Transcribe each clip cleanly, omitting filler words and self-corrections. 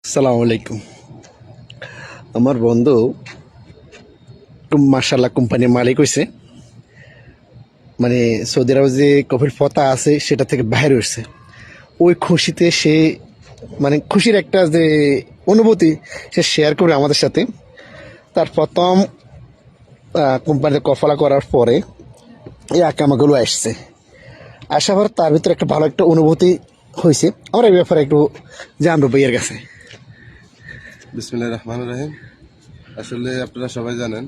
আসসালামু আলাইকুম। আমার বন্ধু মার্শাল্লাহ কোম্পানির মালিক হয়েছে, মানে সৌদি আরবে যে কফির ফতা আছে সেটা থেকে বাইরে হয়েছে। ওই খুশিতে সে মানে খুশির একটা যে অনুভূতি সে শেয়ার করে আমাদের সাথে। তার প্রথম কোম্পানিতে কফলা করার পরে এই আকামাগুলো আসছে, আসার পর তার ভিতরে একটা ভালো একটা অনুভূতি হয়েছে। আমরা এই ব্যাপারে একটু জানবো ভাইয়ের কাছে। বিসমিল্লাহির রহমানির রহিম। আসলে আপনারা সবাই জানেন,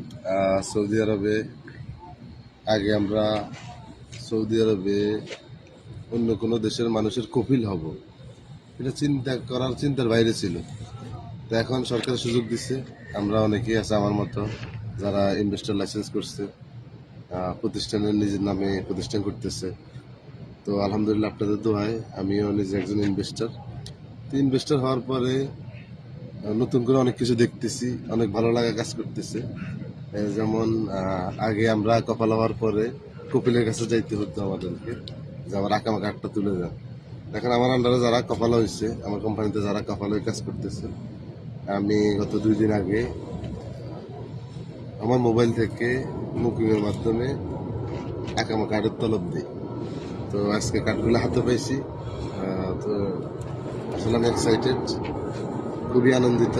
সৌদি আরবে আগে আমরা সৌদি আরবে অন্য কোনো দেশের মানুষের কফিল হব, এটা চিন্তার বাইরে ছিল। তো এখন সরকার সুযোগ দিচ্ছে, আমরা অনেকেই আছে আমার মতো যারা ইনভেস্টর লাইসেন্স করছে, প্রতিষ্ঠানের নিজের নামে প্রতিষ্ঠান করতেছে। তো আলহামদুলিল্লাহ আপনাদের দোয়ায় আমিও নিজে একজন ইনভেস্টর। তো ইনভেস্টর হওয়ার পরে নতুন করে অনেক কিছু দেখতেছি, অনেক ভালো লাগা কাজ করতেছে। যেমন আগে আমরা কপাল হওয়ার পরে কপিলের কাছে যাইতে হতো আমাদেরকে, যে আমার আঁকামা কার্ডটা তুলে দেন। এখন আমার আন্ডারে যারা কপাল হয়েছে, আমার কোম্পানিতে যারা কপাল হয়ে কাজ করতেছে, আমি গত 2 দিন আগে আমার মোবাইল থেকে বুকিংয়ের মাধ্যমে আঁকামা কার্ডের তলব দিই। তো আজকে কার্ডগুলো হাতে পাইছি। তো আসলে আমি এক্সাইটেড, খুবই আনন্দিত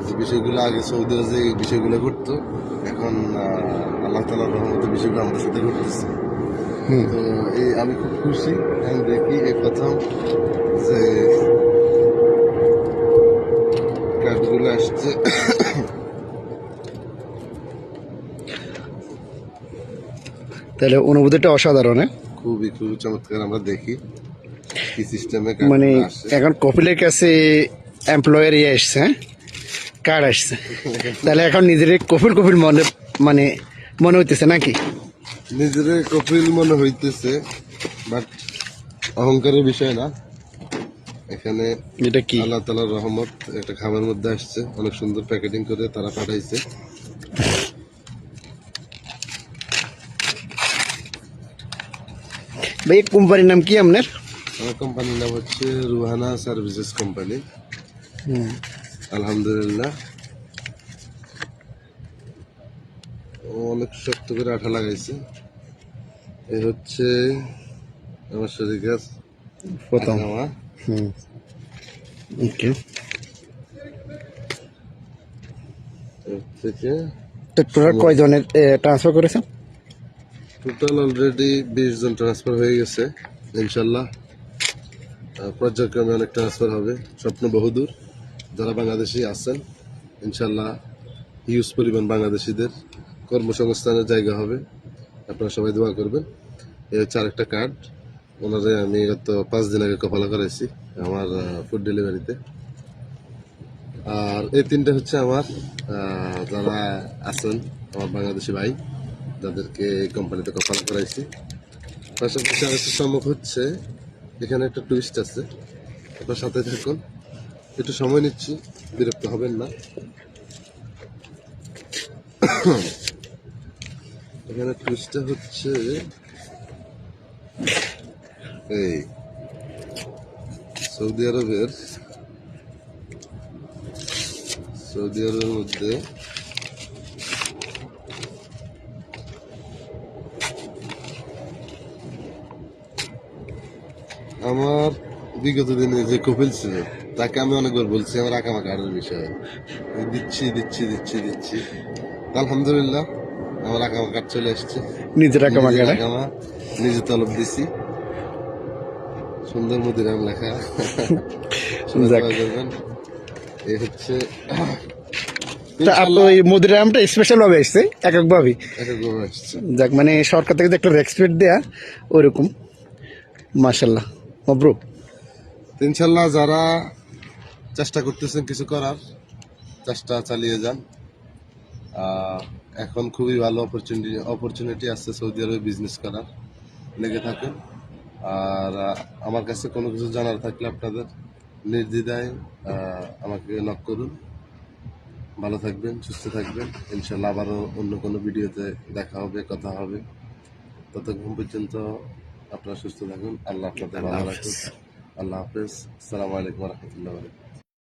যে বিষয়গুলো আগে সৌদি যে বিষয়গুলো ঘটতো, এখন আল্লাহ তাআলার রহমতে বিষয়গুলো আমাদের সাথে ঘটতেছে। তো এই আমি খুব খুশি। আমি দেখি এই প্রথম যে কার্ডগুলো আসছে। তাহলে অনুভূতিটা অসাধারণ। খুবই খুবই চমৎকার। আমরা দেখি কি সিস্টেমে মানে কার্ডগুলো আসে। এখন কপিলের কাছে এমপ্লয়ার ইয়ে আসছে, হ্যাঁ, কার্ড আসছে। তাহলে এখন নিজের কপিল কপিল মানে মনে হইতেছে নাকি? নিজের কপিল মনে হইতেছে, বাট অহংকারের বিষয় না। এখানে এটা কি? আল্লাহ তাআলার রহমত একটা খামের মধ্যে আসছে, অনেক সুন্দর প্যাকেটিং করে তারা পাঠাইছে। ভাই কোম্পানির নাম কি আপনার? আমার কোম্পানির নাম হচ্ছে রুহানা সার্ভিসেস কোম্পানি। আলহামদুলিল্লাহ অনেক শক্ত করে আঠা লাগাইছে। এই হচ্ছে আমার শরীর প্রথম। ওকে। থেকে তো টোটাল কয়জনের ট্রান্সফার করেছেন? টোটাল অলরেডি 20 জন ট্রান্সফার হয়ে গেছে। ইনশাল্লাহ পর্যায়ক্রমে অনেক ট্রান্সফার হবে। স্বপ্ন বহুদূর। যারা বাংলাদেশি আছেন, ইনশাল্লাহ হিউজ পরিমাণ বাংলাদেশিদের কর্মসংস্থানের জায়গা হবে। আপনারা সবাই দোয়া করবেন। এই হচ্ছে আরেকটা কার্ড, ওনারে আমি গত 5 দিন আগে কপালা করাইছি আমার ফুড ডেলিভারিতে। আর এই 3টা হচ্ছে আমার যারা আছেন আমার বাংলাদেশি ভাই, যাদেরকে এই কোম্পানিতে কপালা করাইছি। পাশাপাশি আরেকটা চমক হচ্ছে, এখানে একটা টুইস্ট আছে, আপনার সাথে থাকুন। একটু সময় নিচ্ছি, বিরক্ত হবেন না। এখানে টুইস্টটা হচ্ছে এই সৌদি আরবের মধ্যে আমার বিগত দিনে যে কপিল ছিল, তাকে আমি অনেকবার বলছি আমার আঁকামা কার্ডের বিষয়ে, দিচ্ছি দিচ্ছি দিচ্ছি দিচ্ছি। আলহামদুলিল্লাহ আমার আঁকামা কার্ড চলে আসছে। নিজের আঁকামা কার্ড? আঁকামা নিজে তলব দিছি, সুন্দর মদিরাম লেখা। করবেন। এই হচ্ছে ওই মদিরামটা স্পেশাল ভাবে আসছে, এককভাবে। আসছে। যাক, মানে সরকার থেকে যে একটা রেসপেক্ট দেয়া ওইরকম। মাশাল্লাহ, মবরুক। ইনশাল্লাহ যারা চেষ্টা করতেছেন কিছু করার, চেষ্টা চালিয়ে যান। এখন খুবই ভালো অপরচুনিটি আছে সৌদি আরবে বিজনেস করার, লেগে থাকেন। আর আমার কাছে কোনো কিছু জানার থাকলে আপনাদের নির্দ্বিধায় আমাকে নক করুন। ভালো থাকবেন, সুস্থ থাকবেন। ইনশাল্লাহ আবারও অন্য কোনো ভিডিওতে দেখা হবে, কথা হবে। ততক্ষণ পর্যন্ত আপনারা সুস্থ থাকুন। আল্লাহ আপনাদের ভালো রাখুন। আল্লাহ হাফেজ। আসসালামু আলাইকুম ওয়া রাহমাতুল্লাহি ওয়া বারাকাতুহু।